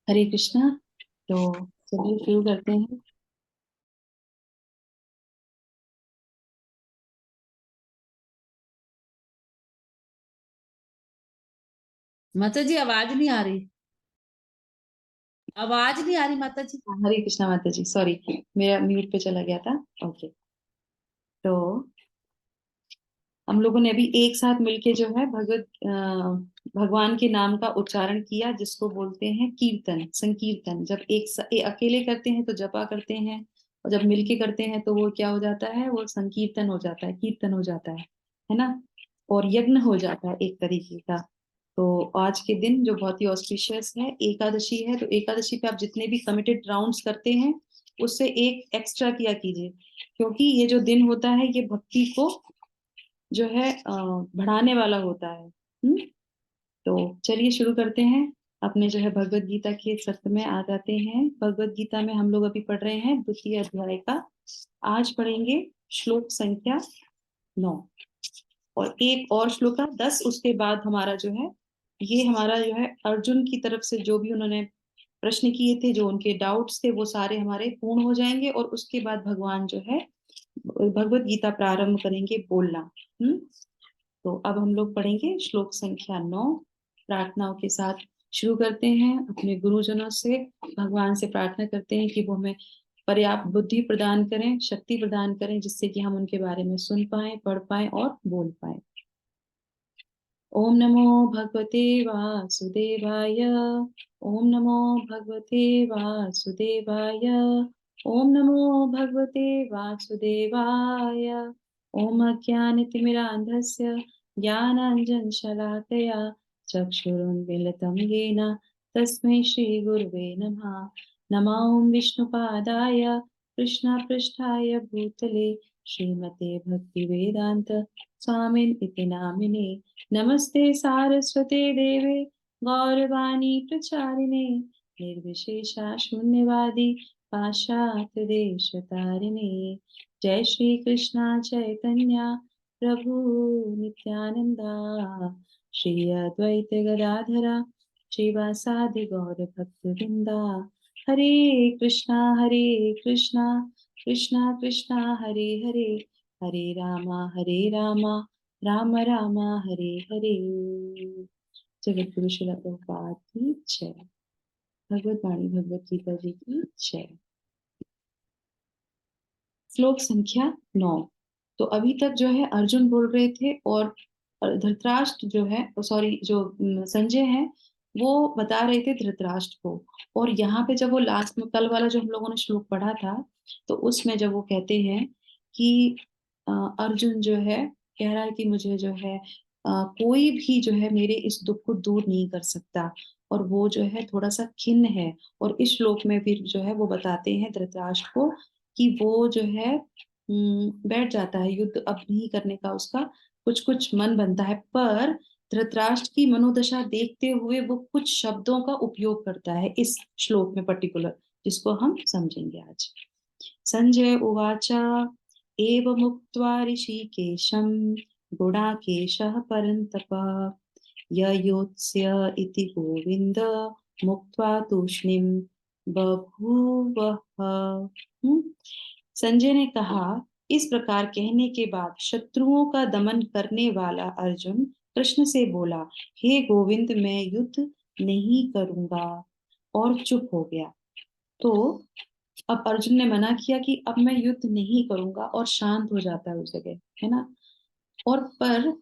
हरे कृष्णा। तो चलिए शुरू करते हैं। माता जी आवाज नहीं आ रही। आवाज नहीं आ रही माता जी। हरे कृष्णा माता जी, सॉरी, मेरा म्यूट पे चला गया था। ओके। तो हम लोगों ने अभी एक साथ मिलके जो है भगवान के नाम का उच्चारण किया, जिसको बोलते हैं कीर्तन, संकीर्तन। जब अकेले करते हैं तो जपा करते हैं, और जब मिलके करते हैं तो वो क्या हो जाता है, वो संकीर्तन हो जाता है, कीर्तन हो जाता है ना। और यज्ञ हो जाता है एक तरीके का। तो आज के दिन जो बहुत ही ऑस्पिशियस है, एकादशी है, तो एकादशी पे आप जितने भी कमिटेड राउंड्स करते हैं उससे एक एक्स्ट्रा किया कीजिए, क्योंकि ये जो दिन होता है ये भक्ति को जो है बढ़ाने वाला होता है। तो चलिए शुरू करते हैं। अपने जो है भगवत गीता के सत्र में आ जाते हैं। भगवत गीता में हम लोग अभी पढ़ रहे हैं द्वितीय अध्याय का। आज पढ़ेंगे श्लोक संख्या 9, और एक और श्लोक का 10। उसके बाद हमारा जो है, ये हमारा जो है अर्जुन की तरफ से जो भी उन्होंने प्रश्न किए थे, जो उनके डाउट्स थे, वो सारे हमारे पूर्ण हो जाएंगे, और उसके बाद भगवान जो है भगवत गीता प्रारंभ करेंगे बोलना। हम्म। तो अब हम लोग पढ़ेंगे श्लोक संख्या 9। प्रार्थनाओं के साथ शुरू करते हैं। अपने गुरुजनों से भगवान से प्रार्थना करते हैं कि वो हमें पर्याप्त बुद्धि प्रदान करें, शक्ति प्रदान करें, जिससे कि हम उनके बारे में सुन पाए, पढ़ पाए और बोल पाए। ओम नमो भगवते वासुदेवाय। ओम नमो भगवते वासुदेवाय। ओम नमो भगवते वासुदेवाय। ओम अज्ञानतिमिरान्धस्य ज्ञानाञ्जनशलाकया चक्षुरुन्मीलितं येन तस्मै श्रीगुरुवे नमः। नमो विष्णुपादाय कृष्णपृष्ठाय भूतले श्रीमते भक्तिवेदान्त स्वामिन् इति नामिने। नमस्ते सारस्वते देवे गौरवाणी प्रचारिणे निर्विशेषा शून्यवादी पाश्चात्य देश तारिणे। जय श्री कृष्णा चैतन्य प्रभु नित्यानंदा, श्री अद्वैत गदाधरा श्रीवासादि गौर भक्त वृंदा। हरे कृष्णा कृष्णा कृष्णा हरे हरे, हरे रामा राम राम हरे हरे। जगत गुरु श्रील प्रभुपाद की जय। भगवत वाणी भगवत गीता जी की जय। श्लोक संख्या 9। तो अभी तक जो है अर्जुन बोल रहे थे, और धृतराष्ट्र जो है, सॉरी, जो संजय है, वो बता रहे थे धृतराष्ट्र को। और यहाँ पे जब वो लास्ट में कल वाला जो हम लोगों ने श्लोक पढ़ा था, तो उसमें जब वो कहते हैं कि अर्जुन जो है कह रहा है कि मुझे जो है कोई भी जो है मेरे इस दुख को दूर नहीं कर सकता, और वो जो है थोड़ा सा खिन्न है। और इस श्लोक में फिर जो है वो बताते हैं धृतराष्ट्र को कि वो जो है बैठ जाता है, युद्ध अब नहीं करने का उसका कुछ कुछ मन बनता है। पर धृतराष्ट्र की मनोदशा देखते हुए वो कुछ शब्दों का उपयोग करता है इस श्लोक में पर्टिकुलर, जिसको हम समझेंगे आज। संजय उवाच एवमुक्त्वा ऋषिकेशं गुडाकेशः परन्तप ययोत्स्य इति गोविन्द मुक्त्वा तूष्णीं बभूवः। संजय ने कहा, इस प्रकार कहने के बाद शत्रुओं का दमन करने वाला अर्जुन कृष्ण से बोला, हे गोविंद, मैं युद्ध नहीं करूंगा, और चुप हो गया। तो अब अर्जुन ने मना किया कि अब मैं युद्ध नहीं करूंगा, और शांत हो जाता है उस जगह, है ना। और पर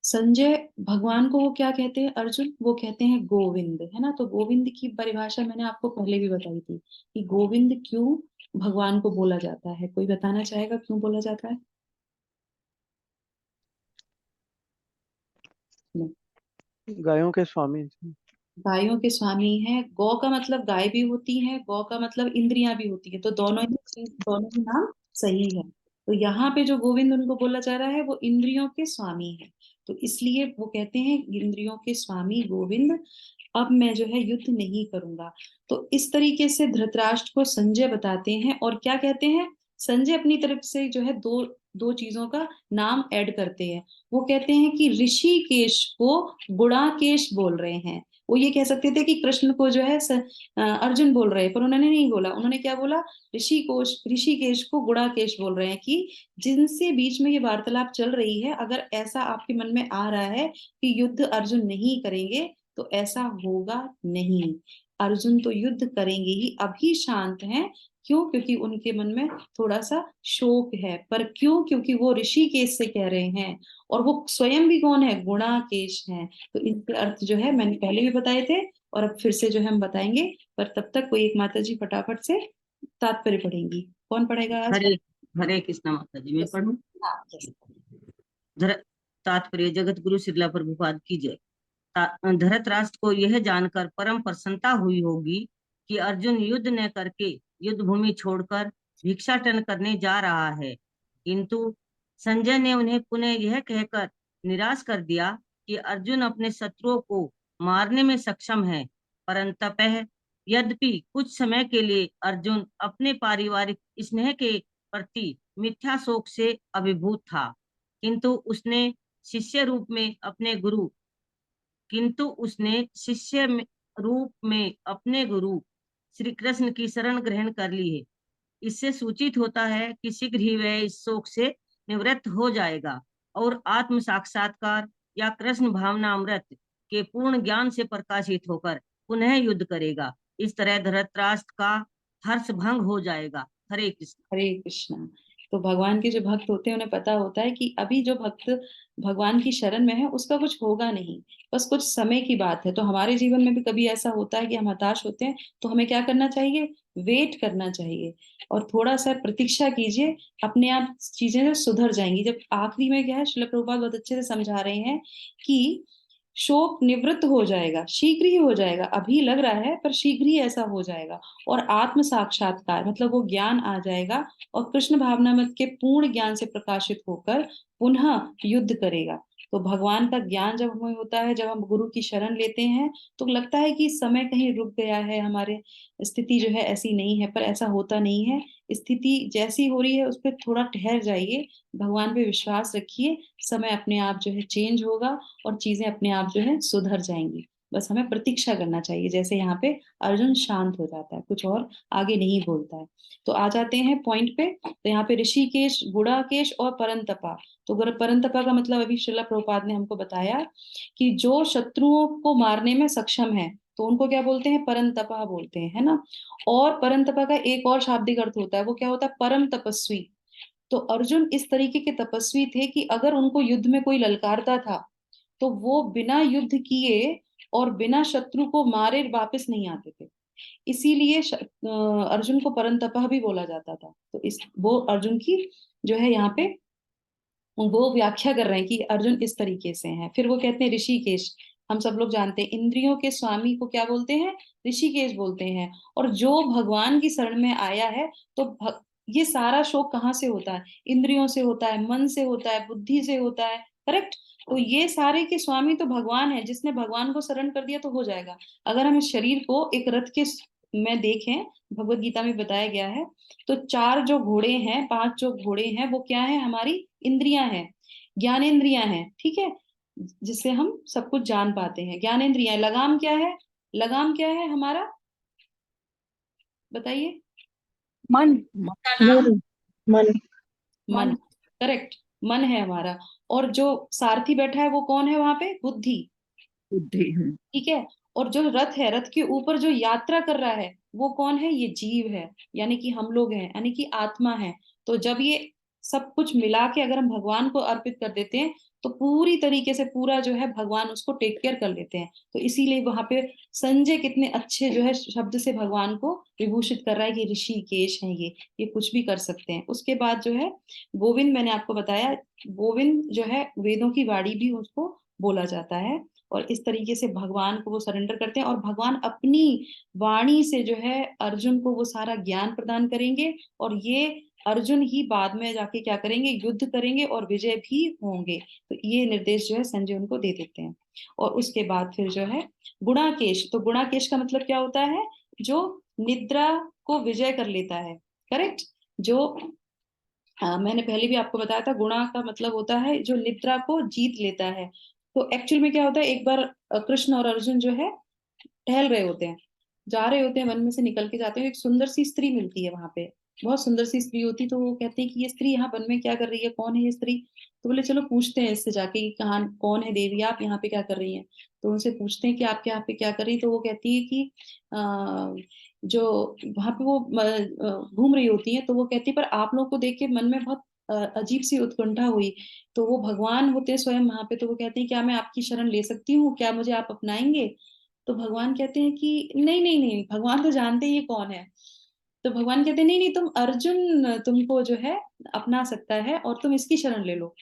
संजय भगवान को वो क्या कहते हैं, अर्जुन वो कहते हैं गोविंद, है ना। तो गोविंद की परिभाषा मैंने आपको पहले भी बताई थी कि गोविंद क्यों भगवान को बोला जाता है। कोई बताना चाहेगा क्यों बोला जाता है? नहीं। गायों के स्वामी जी। गायों के स्वामी है। गौ का मतलब गाय भी होती है, गौ का मतलब इंद्रियां भी होती है, तो दोनों ही चीज, दोनों ही नाम सही है। तो यहाँ पे जो गोविंद उनको बोला जा रहा है वो इंद्रियों के स्वामी है। तो इसलिए वो कहते हैं इंद्रियों के स्वामी गोविंद, अब मैं जो है युद्ध नहीं करूंगा। तो इस तरीके से धृतराष्ट्र को संजय बताते हैं, और क्या कहते हैं, संजय अपनी तरफ से जो है दो दो चीजों का नाम ऐड करते हैं। वो कहते हैं कि ऋषिकेश को गुणाकेश बोल रहे हैं। वो ये कह सकते थे कि कृष्ण को जो है अर्जुन बोल रहे हैं, पर उन्होंने नहीं बोला। उन्होंने क्या बोला, ऋषिकेश को गुणाकेश बोल रहे हैं कि जिनसे बीच में ये वार्तालाप चल रही है, अगर ऐसा आपके मन में आ रहा है कि युद्ध अर्जुन नहीं करेंगे, तो ऐसा होगा नहीं। अर्जुन तो युद्ध करेंगे ही, अभी शांत हैं। क्यों? क्योंकि उनके मन में थोड़ा सा शोक है। पर क्यों? क्योंकि वो ऋषिकेश से कह रहे हैं, और वो स्वयं भी कौन है? गुणाकेश हैं। तो इनके अर्थ जो है मैंने पहले भी बताए थे, और अब फिर से जो है हम बताएंगे। पर तब तक कोई एक माता जी फटाफट से तात्पर्य पढ़ेंगी। कौन पढ़ेगा आज? हरे हरे कृष्णा माता जी, मैं पढ़ूं? हाँ, yes. तात्पर्य जगत गुरु श्रीला प्रभुपाद की जय। धृतराष्ट्र को यह जानकर परम प्रसन्नता हुई होगी कि अर्जुन युद्ध न करके युद्ध भूमि छोड़कर भिक्षाटन करने जा रहा है, किंतु संजय ने उन्हें पुनः यह कहकर निराश कर दिया कि अर्जुन अपने शत्रुओं को मारने में सक्षम है, परंतु यद्यपि कुछ समय के लिए अर्जुन अपने पारिवारिक स्नेह के प्रति मिथ्या शोक से अभिभूत था, किंतु उसने शिष्य रूप में अपने गुरु श्री कृष्ण की शरण ग्रहण कर ली है। इससे सूचित होता है कि शीघ्र ही वह इस शोक से निवृत्त हो जाएगा और आत्म साक्षात्कार या कृष्ण भावना अमृत के पूर्ण ज्ञान से प्रकाशित होकर पुनः युद्ध करेगा। इस तरह धृतराष्ट्र का हर्ष भंग हो जाएगा। हरे कृष्ण। हरे कृष्णा। तो भगवान के जो भक्त होते हैं उन्हें पता होता है कि अभी जो भक्त भगवान की शरण में है उसका कुछ होगा नहीं, बस कुछ समय की बात है। तो हमारे जीवन में भी कभी ऐसा होता है कि हम हताश होते हैं, तो हमें क्या करना चाहिए? वेट करना चाहिए और थोड़ा सा प्रतीक्षा कीजिए, अपने आप चीजें सुधर जाएंगी। जब आखिरी में क्या है, श्रील प्रभुपाद बहुत अच्छे से समझा रहे हैं कि शोक निवृत्त हो जाएगा, शीघ्र ही हो जाएगा। अभी लग रहा है पर शीघ्र ही ऐसा हो जाएगा। और आत्म साक्षात्कार मतलब वो ज्ञान आ जाएगा और कृष्ण भावनामृत के पूर्ण ज्ञान से प्रकाशित होकर पुनः युद्ध करेगा। तो भगवान का ज्ञान जब हमें होता है, जब हम गुरु की शरण लेते हैं, तो लगता है कि समय कहीं रुक गया है, हमारे स्थिति जो है ऐसी नहीं है, पर ऐसा होता नहीं है। स्थिति जैसी हो रही है उस पर थोड़ा ठहर जाइए, भगवान पे विश्वास रखिए, समय अपने आप जो है चेंज होगा और चीजें अपने आप जो है सुधर जाएंगी। बस हमें प्रतीक्षा करना चाहिए। जैसे यहाँ पे अर्जुन शांत हो जाता है, कुछ और आगे नहीं बोलता है। तो आ जाते हैं पॉइंट पे। तो यहाँ पे ऋषिकेश, गुणाकेश और परंतपा। तो परंतपा का मतलब अभी श्रीला प्रभुपाद ने हमको बताया कि जो शत्रुओं को मारने में सक्षम है, तो उनको क्या बोलते हैं? परंतपा बोलते हैं, है ना। और परंतपा का एक और शाब्दिक अर्थ होता है, वो क्या होता है? परम तपस्वी। तो अर्जुन इस तरीके के तपस्वी थे कि अगर उनको युद्ध में कोई ललकारता था, तो वो बिना युद्ध किए और बिना शत्रु को मारे वापस नहीं आते थे। इसीलिए अर्जुन को परंतपा भी बोला जाता था। तो इस वो अर्जुन की जो है यहाँ पे वो व्याख्या कर रहे हैं कि अर्जुन इस तरीके से हैं। फिर वो कहते हैं ऋषिकेश। हम सब लोग जानते हैं इंद्रियों के स्वामी को क्या बोलते हैं? ऋषिकेश बोलते हैं। और जो भगवान की शरण में आया है, तो ये सारा शोक कहाँ से होता है? इंद्रियों से होता है, मन से होता है, बुद्धि से होता है। करेक्ट। तो ये सारे के स्वामी तो भगवान है। जिसने भगवान को शरण कर दिया तो हो जाएगा। अगर हम इस शरीर को एक रथ के में देखें, भगवत गीता में बताया गया है, तो 4 जो घोड़े हैं, 5 जो घोड़े हैं, वो क्या है? हमारी इंद्रियां हैं, ज्ञानेंद्रियां हैं। ठीक है, जिससे हम सब कुछ जान पाते हैं। ज्ञानेंद्रियां। लगाम क्या है? लगाम क्या है हमारा? बताइए। मन। का नाम मन। मन। करेक्ट, मन है हमारा। और जो सारथी बैठा है वो कौन है वहां पे? बुद्धि। बुद्धि। ठीक है। और जो रथ है, रथ के ऊपर जो यात्रा कर रहा है, वो कौन है? ये जीव है, यानी कि हम लोग हैं, यानी कि आत्मा है। तो जब ये सब कुछ मिला के अगर हम भगवान को अर्पित कर देते हैं, तो पूरी तरीके से पूरा जो है भगवान उसको टेक केयर कर लेते हैं। तो इसीलिए वहां पे संजय कितने अच्छे जो है शब्द से भगवान को विभूषित कर रहा है कि ऋषिकेश है ये कुछ भी कर सकते हैं। उसके बाद जो है गोविंद, मैंने आपको बताया, गोविंद जो है वेदों की वाणी भी उसको बोला जाता है। और इस तरीके से भगवान को वो सरेंडर करते हैं, और भगवान अपनी वाणी से जो है अर्जुन को वो सारा ज्ञान प्रदान करेंगे। और ये अर्जुन ही बाद में जाके क्या करेंगे? युद्ध करेंगे और विजय भी होंगे। तो ये निर्देश जो है संजय उनको दे देते हैं। और उसके बाद फिर जो है गुणाकेश। तो गुणाकेश का मतलब क्या होता है? जो निद्रा को विजय कर लेता है। करेक्ट। जो मैंने पहले भी आपको बताया था, गुणा का मतलब होता है जो निद्रा को जीत लेता है। तो एक्चुअल में क्या होता है, एक बार कृष्ण और अर्जुन जो है टहल रहे होते हैं, जा रहे होते हैं, वन में से निकल के जाते हैं, एक सुंदर सी स्त्री मिलती है वहां पे, बहुत सुंदर सी स्त्री होती है। तो वो कहते हैं कि ये स्त्री यहाँ वन में क्या कर रही है, कौन है ये स्त्री। तो बोले चलो पूछते हैं इससे जाके कि कहाँ, कौन है देवी, आप यहाँ पे क्या कर रही हैं। तो उनसे पूछते हैं कि आप यहाँ पे क्या कर रही हैं। तो वो कहती है कि जो वहां पे वो घूम रही होती है, तो वो कहती है पर आप लोगों को देख के मन में बहुत अजीब सी उत्कंठा हुई। तो वो भगवान होते हैं स्वयं वहां पे, तो वो कहते हैं क्या मैं आपकी शरण ले सकती हूँ, क्या मुझे आप अपनाएंगे। तो भगवान कहते हैं कि नहीं नहीं नहीं, भगवान तो जानते ही ये कौन है। तो भगवान कहते हैं नहीं नहीं, तुम अर्जुन तुमको जो है अपना सकता है और तुम इसकी शरण ले लो।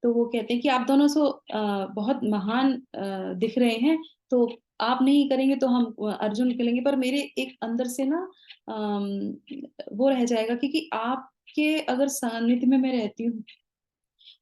तो वो कहते हैं कि आप दोनों सो बहुत महान दिख रहे हैं, तो आप नहीं करेंगे तो हम अर्जुन करेंगे, पर मेरे एक अंदर से ना वो रह जाएगा, क्योंकि आपके अगर सानिध्य में मैं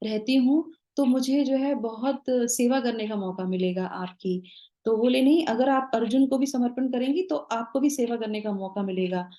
रहती हूँ तो मुझे जो है बहुत सेवा करने का मौका मिलेगा आपकी। तो बोले नहीं, अगर आप अर्जुन को भी समर्पण करेंगी तो आपको भी सेवा करने का मौका मिलेगा।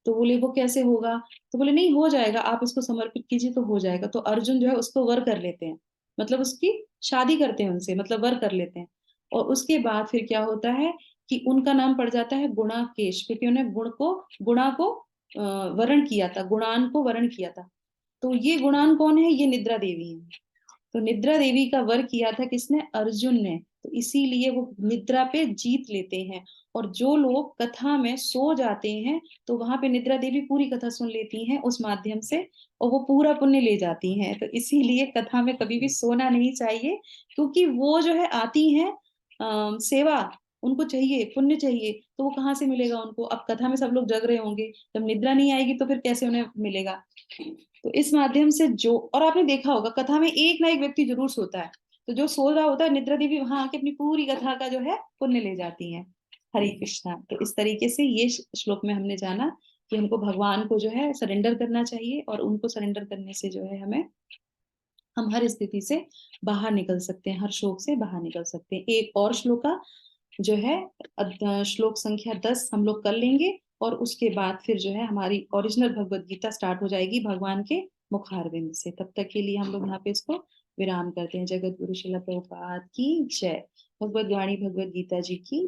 तो बोले वो कैसे होगा। तो बोले नहीं, हो जाएगा, आप इसको समर्पित कीजिए तो हो जाएगा। तो अर्जुन जो है उसको वर कर लेते हैं, मतलब उसकी शादी करते हैं उनसे, मतलब वर कर लेते हैं। और उसके बाद फिर क्या होता है कि उनका नाम पड़ जाता है गुणाकेश, क्योंकि उन्हें गुणा को वरण किया था, गुणान को वरण किया था। तो ये गुणान कौन है, ये निद्रा देवी है। तो निद्रा देवी का वर किया था किसने, अर्जुन ने। तो इसीलिए वो निद्रा पे जीत लेते हैं। और जो लोग कथा में सो जाते हैं, तो वहां पे निद्रा देवी पूरी कथा सुन लेती हैं उस माध्यम से, और वो पूरा पुण्य ले जाती हैं। तो इसीलिए कथा में कभी भी सोना नहीं चाहिए, क्योंकि वो जो है आती हैं सेवा, उनको चाहिए पुण्य चाहिए, तो वो कहाँ से मिलेगा उनको। अब कथा में सब लोग जग रहे होंगे, जब निद्रा नहीं आएगी तो फिर कैसे उन्हें मिलेगा। तो इस माध्यम से जो, और आपने देखा होगा कथा में एक ना एक व्यक्ति जरूर सोता है, तो जो सो रहा होता है निद्रा देवी वहां आके अपनी पूरी कथा का जो है पुण्य ले जाती है। हरे कृष्णा। तो इस तरीके से ये श्लोक में हमने जाना कि हमको भगवान को जो है सरेंडर करना चाहिए, और उनको सरेंडर करने से जो है हम हर स्थिति से बाहर निकल सकते हैं, हर शोक से बाहर निकल सकते हैं। एक और श्लोका जो है श्लोक संख्या 10 हम लोग कर लेंगे, और उसके बाद फिर जो है हमारी ओरिजिनल भगवत गीता स्टार्ट हो जाएगी भगवान के मुखारविंद से। तब तक के लिए हम लोग यहाँ पे इसको विराम करते हैं। जगत गुरु श्रील प्रभुपाद की जय। भगवत वाणी भगवत गीता जी की